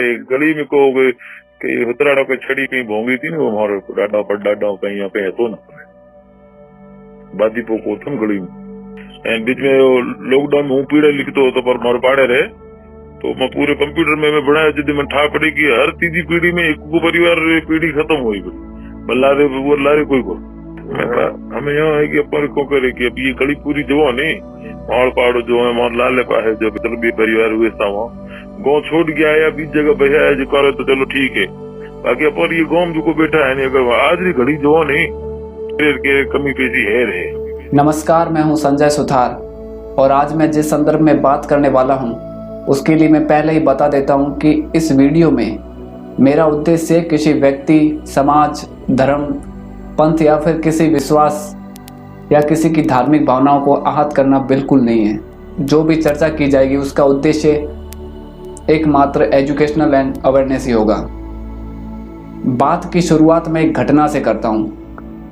गली में को के हुतराड़ो के छड़ी कहीं भोंगी थी ना वो हमारे डाडा पर डाडा कहीं यहाँ पे तो ना बादी पोको थम गली में एंड बीच में लॉकडाउन में हूँ पीड़े लिखते हो तो पर मारे पाड़े रहे तो मैं पूरे कंप्यूटर में मैं बनाया जिद में ठा पड़ी की हर तीसरी पीढ़ी में एक को परिवार पीढ़ी खत्म हुई बल्लारे वो लारे कोई को हमें यहाँ है कि अपन को करे कि अब ये गली पूरी जो नहीं माड़ पाड़ो जो है माड़ लाले पा है जो इधर भी परिवार हुए था वहाँ गाँव छोड़ गया या बीच जगह बचा है जो करे तो चलो ठीक है बाकी अपन ये गाँव जो को बैठा है नहीं अगर आज भी घड़ी जो नहीं के कमी पेशी है रहे। नमस्कार, मैं हूं संजय सुथार और आज मैं जिस संदर्भ में बात करने वाला हूं उसके लिए मैं पहले ही बता देता हूं कि इस वीडियो में मेरा उद्देश्य किसी व्यक्ति, समाज, धर्म, पंथ या फिर किसी विश्वास या किसी की धार्मिक भावनाओं को आहत करना बिल्कुल नहीं है। जो भी चर्चा की जाएगी उसका उद्देश्य एकमात्र एजुकेशनल एंड अवेयरनेस ही होगा। बात की शुरुआत मैं एक घटना से करता हूं।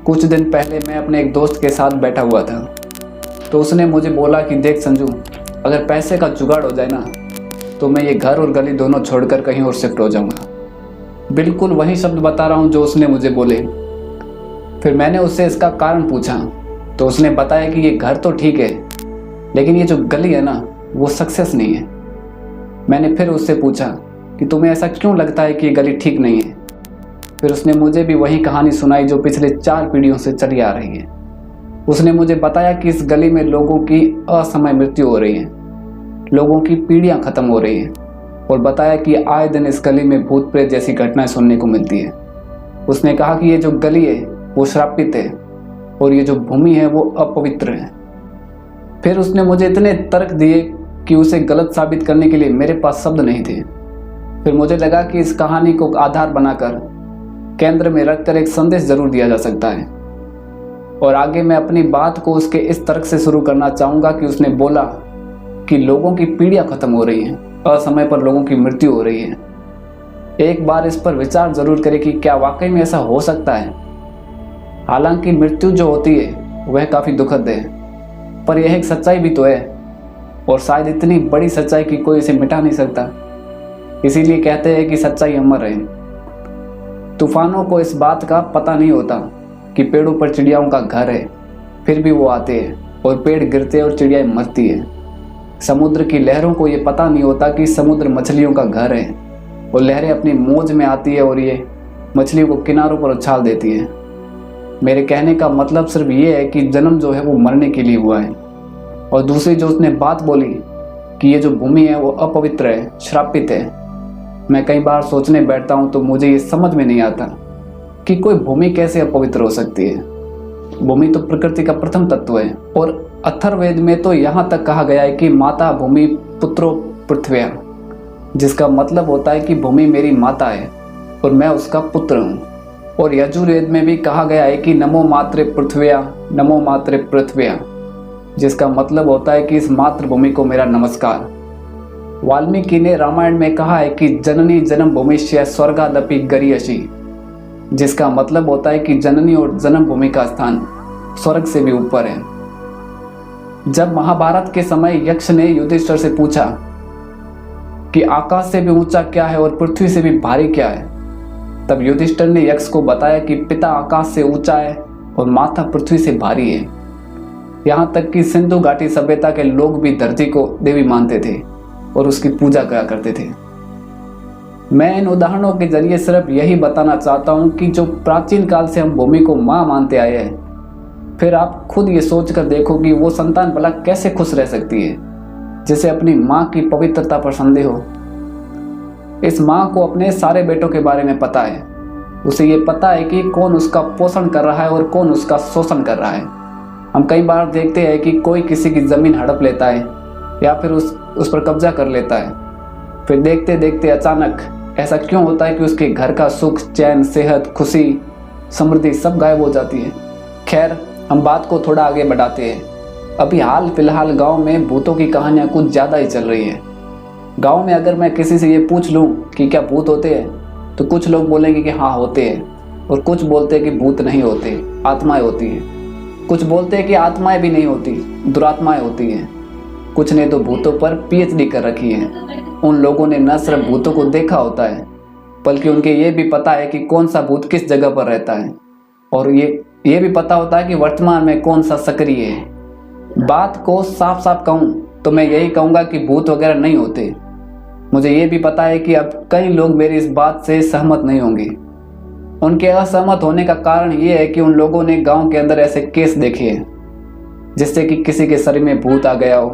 कुछ दिन पहले मैं अपने एक दोस्त के साथ बैठा हुआ था तो उसने मुझे बोला कि देख संजू, अगर पैसे का जुगाड़ हो जाए ना तो मैं ये घर और गली दोनों छोड़कर कहीं और शिफ्ट हो जाऊंगा। बिल्कुल वही शब्द बता रहा हूँ जो उसने मुझे बोले। फिर मैंने उससे इसका कारण पूछा तो उसने बताया कि ये घर तो ठीक है लेकिन ये जो गली है ना वो सक्सेस नहीं है। मैंने फिर उससे पूछा कि तुम्हें ऐसा क्यों लगता है कि ये गली ठीक नहीं है। फिर उसने मुझे भी वही कहानी सुनाई जो पिछले 4 पीढ़ियों से चली आ रही है। उसने मुझे बताया कि इस गली में लोगों की असमय मृत्यु हो रही है, लोगों की पीढ़ियां खत्म हो रही हैं और बताया कि आए दिन इस गली में भूत प्रेत जैसी घटनाएं सुनने को मिलती है। उसने कहा कि ये जो गली है वो श्रापित है और ये जो भूमि है वो अपवित्र है। फिर उसने मुझे इतने तर्क दिए कि उसे गलत साबित करने के लिए मेरे पास शब्द नहीं थे। फिर मुझे लगा कि इस कहानी को आधार बनाकर केंद्र में रखकर एक संदेश जरूर दिया जा सकता है। और आगे मैं अपनी बात को उसके इस तर्क से शुरू करना चाहूँगा कि उसने बोला कि लोगों की पीढ़ियाँ खत्म हो रही हैं, असमय पर लोगों की मृत्यु हो रही है। एक बार इस पर विचार जरूर करें कि क्या वाकई में ऐसा हो सकता है। हालांकि मृत्यु जो होती है वह काफ़ी दुखद है, पर यह एक सच्चाई भी तो है और शायद इतनी बड़ी सच्चाई कि कोई इसे मिटा नहीं सकता। इसीलिए कहते हैं कि सच्चाई अमर है। तूफानों को इस बात का पता नहीं होता कि पेड़ों पर चिड़ियाओं का घर है, फिर भी वो आते हैं और पेड़ गिरते हैं और चिड़ियाएं मरती हैं। समुद्र की लहरों को ये पता नहीं होता कि समुद्र मछलियों का घर है और लहरें अपनी मौज में आती है और ये मछलियों को किनारों पर उछाल देती है। मेरे कहने का मतलब सिर्फ ये है कि जन्म जो है वो मरने के लिए हुआ है। और दूसरी जो उसने बात बोली कि ये जो भूमि है वो अपवित्र है, श्रापित है, मैं कई बार सोचने बैठता हूँ तो मुझे ये समझ में नहीं आता कि कोई भूमि कैसे अपवित्र हो सकती है। भूमि तो प्रकृति का प्रथम तत्व है और अथर्ववेद में तो यहाँ तक कहा गया है कि माता भूमि पुत्रो पृथ्व्या, जिसका मतलब होता है कि भूमि मेरी माता है और मैं उसका पुत्र हूँ। और यजुर्वेद में भी कहा गया है कि नमो मातृ पृथ्व्या, नमो मातृ पृथ्व्या, जिसका मतलब होता है कि इस मातृभूमि को मेरा नमस्कार। वाल्मीकि ने रामायण में कहा है कि जननी जन्म भूमिष्य स्वर्गादपि गरीयसी, जिसका मतलब होता है कि जननी और जन्म भूमि का स्थान स्वर्ग से भी ऊपर है। जब महाभारत के समय यक्ष ने युधिष्ठिर से पूछा कि आकाश से भी ऊंचा क्या है और पृथ्वी से भी भारी क्या है, तब युधिष्ठिर ने यक्ष को बताया कि पिता आकाश से ऊंचा है और माता पृथ्वी से भारी है। यहाँ तक कि सिंधु घाटी सभ्यता के लोग भी धरती को देवी मानते थे और उसकी पूजा करा करते थे। मैं इन उदाहरणों के जरिए सिर्फ यही बताना चाहता हूँ कि जो प्राचीन काल से हम भूमि को माँ मानते आए हैं, फिर आप खुद ये सोचकर देखो कि वो संतान भला कैसे खुश रह सकती है जिसे अपनी माँ की पवित्रता पर संदेह हो। इस माँ को अपने सारे बेटों के बारे में पता है। उसे ये पता है कि कौन उसका पोषण कर रहा है और कौन उसका शोषण कर रहा है। हम कई बार देखते हैं कि कोई किसी की ज़मीन हड़प लेता है या फिर उस पर कब्जा कर लेता है। फिर देखते देखते अचानक ऐसा क्यों होता है कि उसके घर का सुख, चैन, सेहत, खुशी, समृद्धि सब गायब हो जाती है। खैर, हम बात को थोड़ा आगे बढ़ाते हैं। अभी हाल फिलहाल गांव में भूतों की कहानियां कुछ ज़्यादा ही चल रही है। गांव में अगर मैं किसी से ये पूछ लूँ कि क्या भूत होते हैं तो कुछ लोग बोलेंगे कि हाँ होते हैं और कुछ बोलते हैं कि भूत नहीं होते, आत्माएं होती हैं। कुछ बोलते हैं कि आत्माएं भी नहीं होती, दुरात्माएं होती हैं। कुछ ने तो भूतों पर पीएचडी कर रखी है। उन लोगों ने न सिर्फ भूतों को देखा होता है, बल्कि उनके ये भी पता है कि कौन सा भूत किस जगह पर रहता है, और ये भी पता होता है कि वर्तमान में कौन सा सक्रिय है। बात को साफ साफ कहूँ तो मैं यही कहूँगा कि भूत वगैरह नहीं होते। मुझे ये भी पता है कि अब कई लोग मेरी इस बात से सहमत नहीं होंगे। उनके असहमत होने का कारण ये है कि उन लोगों ने गांव के अंदर ऐसे केस देखे हैं जिससे कि किसी के शरीर में भूत आ गया हो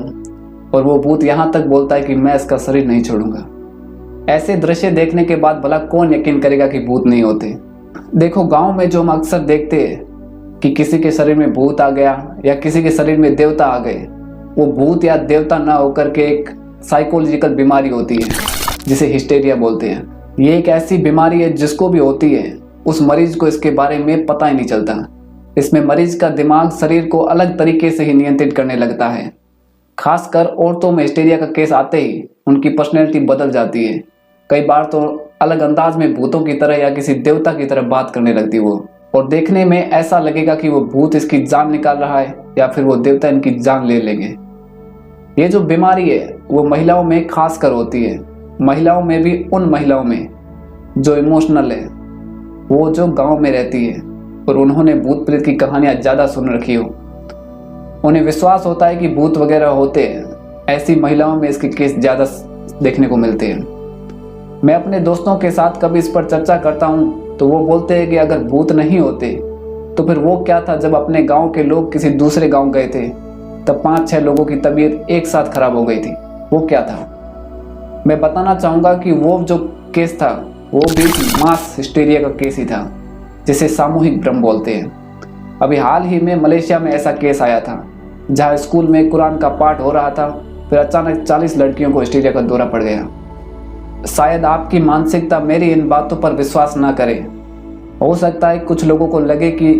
और वो भूत यहाँ तक बोलता है कि मैं इसका शरीर नहीं छोड़ूंगा। ऐसे दृश्य देखने के बाद भला कौन यकीन करेगा कि भूत नहीं होते। देखो, गांव में जो हम अक्सर देखते हैं कि किसी के शरीर में भूत आ गया या किसी के शरीर में देवता आ गए, वो भूत या देवता ना होकर के एक साइकोलॉजिकल बीमारी होती है जिसे हिस्टेरिया बोलते हैं। ये एक ऐसी बीमारी है जिसको भी होती है उस मरीज को इसके बारे में पता ही नहीं चलता। इसमें मरीज का दिमाग शरीर को अलग तरीके से ही नियंत्रित करने लगता है। खासकर औरतों में हिस्टेरिया का केस आते ही उनकी पर्सनैलिटी बदल जाती है। कई बार तो अलग अंदाज में भूतों की तरह या किसी देवता की तरह बात करने लगती वो, और देखने में ऐसा लगेगा कि वो भूत इसकी जान निकाल रहा है या फिर वो देवता इनकी जान ले लेंगे। ये जो बीमारी है वो महिलाओं में खासकर होती है। महिलाओं में भी उन महिलाओं में जो इमोशनल है, वो जो गांव में रहती है और उन्होंने भूत प्रेत की कहानियां ज्यादा सुन रखी हो, उन्हें विश्वास होता है कि भूत वगैरह होते हैं। ऐसी महिलाओं में इसके केस ज्यादा देखने को मिलते हैं। मैं अपने दोस्तों के साथ कभी इस पर चर्चा करता हूँ तो वो बोलते हैं कि अगर भूत नहीं होते तो फिर वो क्या था। जब अपने गांव के लोग किसी दूसरे गांव गए थे तब 5-6 लोगों की तबीयत एक साथ खराब हो गई थी। वो क्या था? मैं बताना चाहूँगा कि वो जो केस था वो भी मास हिस्टेरिया का केस ही था, जिसे सामूहिक भ्रम बोलते हैं। अभी हाल ही में मलेशिया में ऐसा केस आया था जहाँ स्कूल में कुरान का पाठ हो रहा था, फिर अचानक 40 लड़कियों को हिस्टेरिया का दौरा पड़ गया। शायद आपकी मानसिकता मेरी इन बातों पर विश्वास ना करे। हो सकता है कुछ लोगों को लगे कि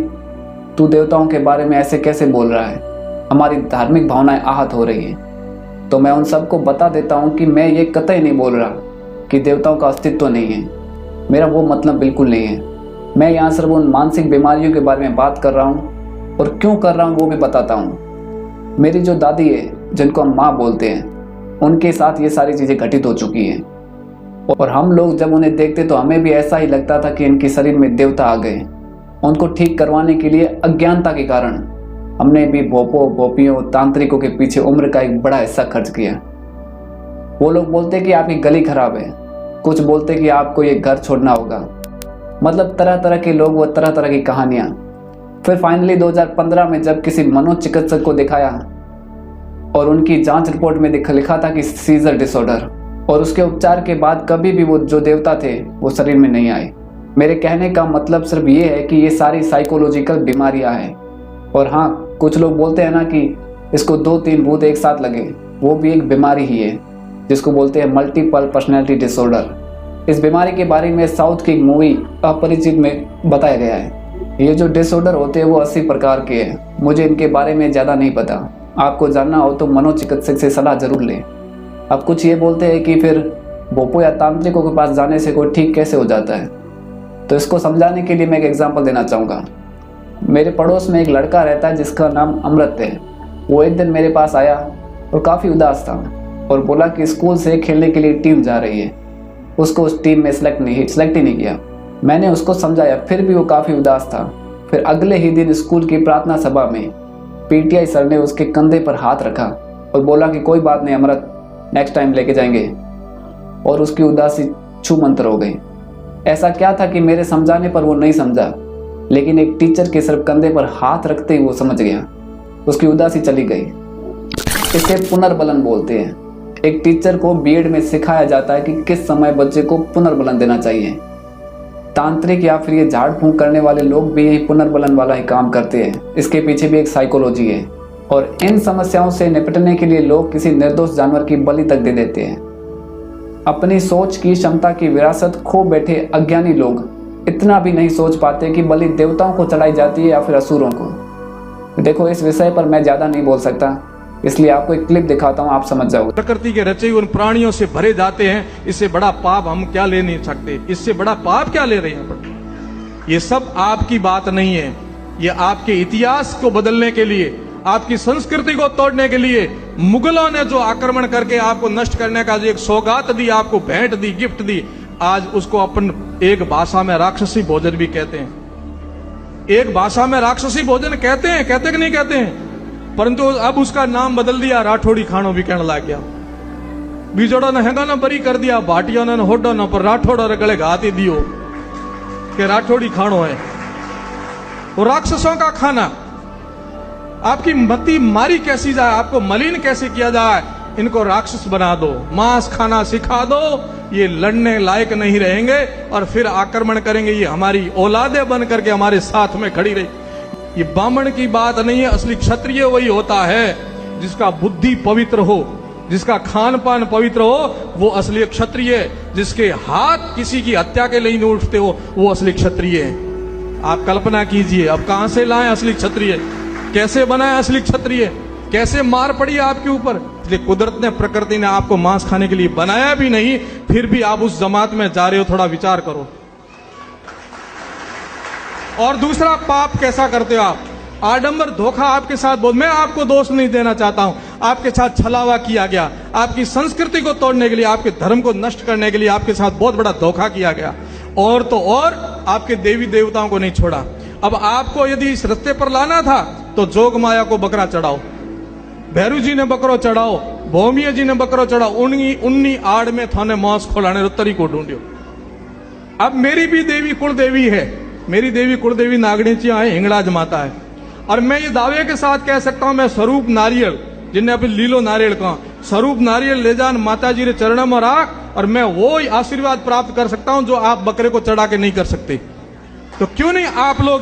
तू देवताओं के बारे में ऐसे कैसे बोल रहा है, हमारी धार्मिक भावनाएं आहत हो रही हैं। तो मैं उन सबको बता देता हूं कि मैं ये कतई नहीं बोल रहा कि देवताओं का अस्तित्व नहीं है। मेरा वो मतलब बिल्कुल नहीं है। मैं यहाँ सिर्फ उन मानसिक बीमारियों के बारे में बात कर रहा हूँ, और क्यों कर रहा हूँ वो भी बताता हूँ। मेरी जो दादी है, जिनको हम माँ बोलते हैं, उनके साथ ये सारी चीज़ें घटित हो चुकी हैं, और हम लोग जब उन्हें देखते तो हमें भी ऐसा ही लगता था कि इनके शरीर में देवता आ गए। उनको ठीक करवाने के लिए अज्ञानता के कारण हमने भी भोपों, भोपियों, तांत्रिकों के पीछे उम्र का एक बड़ा हिस्सा खर्च किया। वो लोग बोलते कि आपकी गली खराब है, कुछ बोलते कि आपको ये घर छोड़ना होगा। मतलब तरह तरह के लोग, वो तरह तरह की कहानियां। फिर फाइनली 2015 में जब किसी मनोचिकित्सक को दिखाया और उनकी जांच रिपोर्ट में लिखा था कि सीजर डिसऑर्डर, और उसके उपचार के बाद कभी भी वो जो देवता थे वो शरीर में नहीं आए। मेरे कहने का मतलब सिर्फ ये है कि ये सारी साइकोलॉजिकल बीमारियां हैं। और हाँ, कुछ लोग बोलते हैं ना कि इसको 2-3 भूत एक साथ लगे, वो भी एक बीमारी ही है जिसको बोलते हैं मल्टीपल पर्सनैलिटी डिसऑर्डर। इस बीमारी के बारे में साउथ की मूवी अपरिचित में बताया गया है। ये जो डिसऑर्डर होते हैं वो 80 प्रकार के हैं। मुझे इनके बारे में ज़्यादा नहीं पता। आपको जानना हो तो मनोचिकित्सक से सलाह जरूर लें। अब कुछ ये बोलते हैं कि फिर भोपो या तांत्रिकों के पास जाने से कोई ठीक कैसे हो जाता है। तो इसको समझाने के लिए मैं एक एग्जांपल देना चाहूँगा। मेरे पड़ोस में एक लड़का रहता है जिसका नाम अमृत है। वो एक दिन मेरे पास आया और काफ़ी उदास था और बोला कि स्कूल से खेलने के लिए टीम जा रही है। उसको उस टीम में सेलेक्ट ही नहीं किया। मैंने उसको समझाया, फिर भी वो काफ़ी उदास था। फिर अगले ही दिन स्कूल की प्रार्थना सभा में पीटीआई सर ने उसके कंधे पर हाथ रखा और बोला कि कोई बात नहीं अमृत, नेक्स्ट टाइम लेके जाएंगे। और उसकी उदासी छूमंतर हो गई। ऐसा क्या था कि मेरे समझाने पर वो नहीं समझा, लेकिन एक टीचर के सिर्फ कंधे पर हाथ रखते ही वो समझ गया। उसकी उदासी चली गई। इसे पुनर्बलन बोलते हैं। एक टीचर को बीएड में सिखाया जाता है कि किस समय बच्चे को पुनर्बलन देना चाहिए। तांत्रिक या फिर ये झाड़ फूंक करने वाले लोग भी यही पुनर्बलन वाला ही काम करते हैं। इसके पीछे भी एक साइकोलॉजी है, और इन समस्याओं से निपटने के लिए लोग किसी निर्दोष जानवर की बलि तक दे देते हैं। अपनी सोच की क्षमता की विरासत खो बैठे अज्ञानी लोग इतना भी नहीं सोच पाते कि बलि देवताओं को चढ़ाई जाती है या फिर असुरों को। देखो, इस विषय पर मैं ज्यादा नहीं बोल सकता, इसलिए आपको एक क्लिप दिखाता हूँ, आप समझ जाओगे। प्रकृति के रचे उन प्राणियों से भरे जाते हैं। इससे बड़ा पाप हम क्या ले नहीं सकते। इससे बड़ा पाप क्या ले रहे हैं। ये सब आपकी बात नहीं है। ये आपके इतिहास को बदलने के लिए आपकी संस्कृति को तोड़ने के लिए मुगलों ने जो आक्रमण करके आपको नष्ट करने का जो एक सौगात दी, आपको भेंट दी, गिफ्ट दी, आज उसको अपन एक भाषा में राक्षसी भोजन भी कहते हैं। एक भाषा में राक्षसी भोजन कहते हैं कि नहीं कहते हैं? परंतु अब उसका नाम बदल दिया, राठौड़ी खानो भी कहने लग गया। बीजोड़ो ने हैगा ना बरी कर दिया, भाटियों ने होडो न पर राठौड़ो रे गले घात ही दियो कि राठौड़ी खानो है। वो राक्षसों का खाना। आपकी मति मारी कैसी जाए, आपको मलिन कैसे किया जाए, इनको राक्षस बना दो, मांस खाना सिखा दो, ये लड़ने लायक नहीं रहेंगे और फिर आक्रमण करेंगे। ये हमारी औलादे बन करके हमारे साथ में खड़ी रही। ये ब्राह्मण की बात नहीं है, असली क्षत्रिय वही होता है जिसका बुद्धि पवित्र हो, जिसका खान पान पवित्र हो, वो असली क्षत्रिय है। जिसके हाथ किसी की हत्या के लिए नहीं उठते हो, वो असली क्षत्रिय है। आप कल्पना कीजिए, अब कहां से लाएं असली क्षत्रिय, कैसे बनाए असली क्षत्रिय, कैसे मार पड़ी आपके ऊपर। इसलिए कुदरत ने, प्रकृति ने आपको मांस खाने के लिए बनाया भी नहीं, फिर भी आप उस जमात में जा रहे हो, थोड़ा विचार करो। और दूसरा पाप कैसा करते हो आप, आडंबर धोखा आपके साथ बहुत। मैं आपको दोष नहीं देना चाहता हूं, आपके साथ छलावा किया गया, आपकी संस्कृति को तोड़ने के लिए, आपके धर्म को नष्ट करने के लिए आपके साथ बहुत बड़ा धोखा किया गया। और तो और आपके देवी देवताओं को नहीं छोड़ा। अब आपको यदि इस रास्ते पर लाना था तो जोग माया को बकरा चढ़ाओ, भैरू जी ने बकरो चढ़ाओ, भौमिया जी ने बकरो चढ़ाओ, उन्नी आड़ में थाने मांस खोलाने तरी को ढूंढियो। अब मेरी भी देवी कुल देवी है, मेरी देवी कुल देवी नागणीचिया है, हिंगलाज माता है। और मैं ये दावे के साथ कह सकता हूं, मैं स्वरूप नारियल, जिन्हें अभी लीलो नारियल कहा, स्वरूप नारियल ले जान माता जी रे चरणों में राख, और मैं वो आशीर्वाद प्राप्त कर सकता हूं जो आप बकरे को चढ़ा के नहीं कर सकते। तो क्यों नहीं आप लोग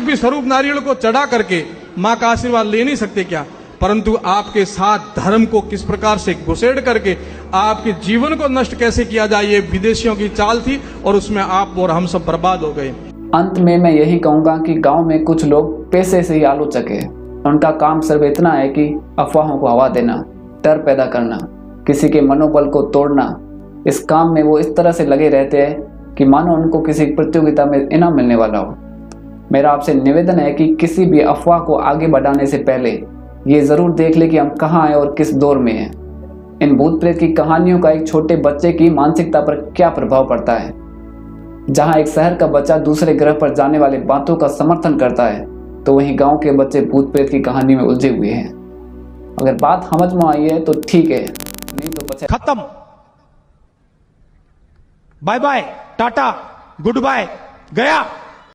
भी स्वरूप नारियल को चढ़ा करके मां का आशीर्वाद ले नहीं सकते क्या? परंतु आपके साथ धर्म को किस प्रकार से घुसेड़ करके आपके जीवन को नष्ट कैसे किया जाए, ये विदेशियों की चाल थी और उसमें आप और हम सब बर्बाद हो गए। अंत में मैं यही कहूँगा कि गांव में कुछ लोग पैसे से ही आलोचक है। उनका काम सिर्फ इतना है कि अफवाहों को हवा देना, डर पैदा करना, किसी के मनोबल को तोड़ना। इस काम में वो इस तरह से लगे रहते हैं कि मानो उनको किसी प्रतियोगिता में इनाम मिलने वाला हो। मेरा आपसे निवेदन है कि किसी भी अफवाह को आगे बढ़ाने से पहले ये ज़रूर देख ले कि हम कहाँ हैं और किस दौर में हैं। इन भूत प्रेत की कहानियों का एक छोटे बच्चे की मानसिकता पर क्या प्रभाव पड़ता है। जहाँ एक शहर का बच्चा दूसरे ग्रह पर जाने वाली बातों का समर्थन करता है, तो वहीं गांव के बच्चे भूत प्रेत की कहानी में उलझे हुए हैं। अगर बात समझ में आई है तो ठीक है, नहीं तो बच्चे खत्म। बाय बाय, टाटा, गुड बाय, गया।